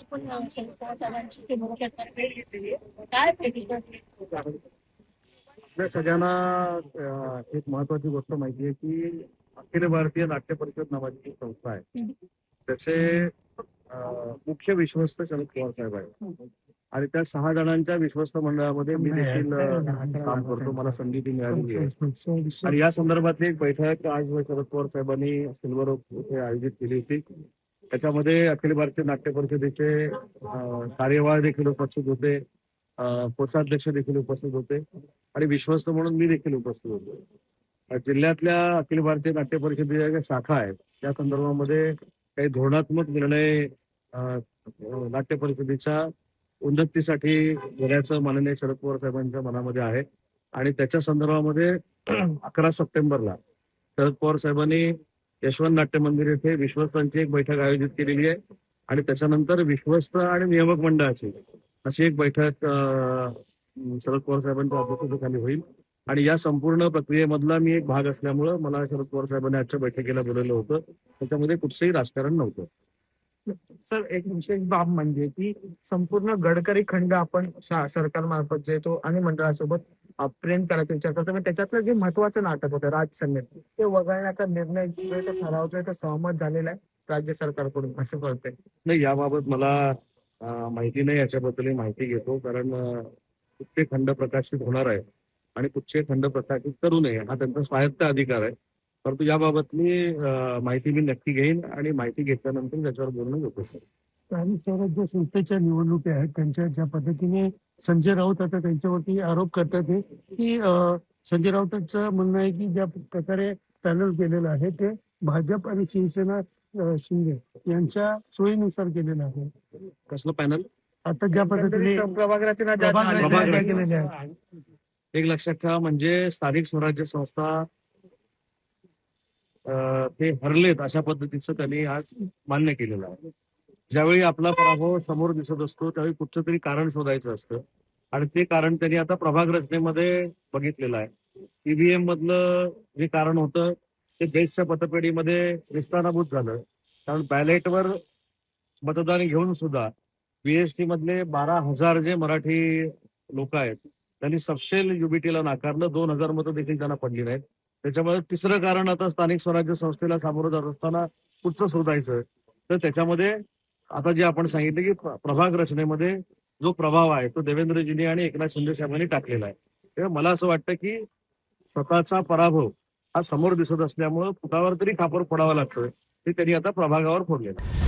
आपण शरद पवार साहेबांची ते मुलाखत भेट घेतलेली आहे. काय भेट घेतली? आपल्या सगळ्यांना एक महत्वाची गोष्ट माहिती आहे की अखिल भारतीय नाट्य परिषद नावाची एक संस्था आहे. त्याचे मुख्य विश्वस्त शरद पवार साहेब आहेत आणि त्या 6 जणांच्या विश्वस्त मंडळामध्ये मी देखील काम करतो. मला संधी ती मिळालेली आहे आणि या संदर्भातली एक बैठक आज शरद पवार साहेबांनी सिल्वर ओक येथे आयोजित केली होती. त्याच्यामध्ये अखिल भारतीय नाट्य परिषदेचे कार्यवाह देखील उपस्थित होते, कोषाध्यक्ष देखील उपस्थित होते आणि विश्वस्त म्हणून मी देखील उपस्थित होतो. जिल्ह्यातल्या अखिल भारतीय नाट्य परिषदेच्या ज्या शाखा आहेत त्या संदर्भामध्ये काही धोरणात्मक निर्णय नाट्य परिषदेच्या उन्नतीसाठी घेण्याचं माननीय शरद पवार साहेबांच्या मनामध्ये आहे आणि त्याच्या संदर्भामध्ये 11 सप्टेंबरला शरद पवार साहेबांनी यशवंत नाट्य मंदिर येथे विश्वस्तांची एक बैठक आयोजित केलेली आहे आणि त्याच्यानंतर विश्वस्त आणि नियामक मंडळाची अशी एक बैठक शरद पवार साहेबांच्या अध्यक्षतेखाली होईल आणि या संपूर्ण प्रक्रियेमधला मी एक भाग असल्यामुळं मला शरद पवार साहेबांनी आजच्या बैठकीला बोलवलं होतं. त्याच्यामध्ये कुठचंही राजकारण नव्हतं. सर, एक विशेष बाब म्हणजे की संपूर्ण गडकरी खंड आपण सरकारमार्फत जे तो आणि मंडळासोबत प्रेम करायचा विचार करतो. त्याच्यातलं जे महत्वाचं नाटक होतं राजसंगीत, ते वगळण्याचा निर्णय ठरावचा तो सहमत झालेला आहे राज्य सरकारकडून असं कळतंय. नाही, याबाबत मला माहिती नाही. याच्याबद्दल माहिती घेतो कारण कुठचे खंड प्रकाशित होणार आहे आणि कुठचे खंड प्रकाशित करू नये हा त्यांचा स्वायत्त अधिकार आहे. परंतु याबाबतली माहिती मी नक्की घेईन आणि माहिती घेतल्यानंतर त्याच्यावर बोलणं होतं. स्थानिक स्वराज्य संस्थेच्या निवडणुका आहेत त्यांच्या ज्या पद्धतीने संजय राऊत आता त्यांच्यावरती आरोप करतात की संजय राऊतांचं म्हणणं आहे की ज्या प्रकारे पॅनल केलेलं आहे ते भाजप आणि शिवसेना शिंदे यांच्या सोयीनुसार केलेलं आहे. कसलं पॅनल? आता ज्या पद्धतीने केलेले आहे. एक लक्षात ठेवा, म्हणजे स्थानिक स्वराज्य संस्था ते हरलेत अशा पद्धतीचं त्यांनी आज मान्य केलेलं आहे. ज्यावेळी आपला पराभव समोर दिसत असतो त्यावेळी कुठचं तरी कारण शोधायचं असतं आणि ते कारण त्यांनी आता प्रभाग रचनेमध्ये बघितलेलं आहे. ईव्हीएम मधलं जे कारण होतं ते बेसच्या मतपेढीमध्ये निस्तानाभूत झालं, कारण बॅलेटवर मतदान घेऊन सुद्धा बीएसटी मधले 12,000 जे मराठी लोक आहेत त्यांनी सबशेल युबीटीला नाकारलं. 2,000 मतं देखील त्यांना पडली नाहीत. त्याच्यामध्ये तिसरं कारण आता स्थानिक स्वराज्य संस्थेला सामोरं जात असताना कुठचं शोधायचं, तर त्याच्यामध्ये आता जे आपण सांगितलं की प्रभाग रचनेमध्ये जो प्रभाव आहे तो देवेंद्रजींनी आणि एकनाथ शिंदे साहेबांनी टाकलेला आहे. तेव्हा मला असं वाटतं की स्वतःचा पराभव हा समोर दिसत असल्यामुळं फुटावर तरी खापर फोडावा लागतोय ते त्यांनी आता प्रभागावर फोडलेला.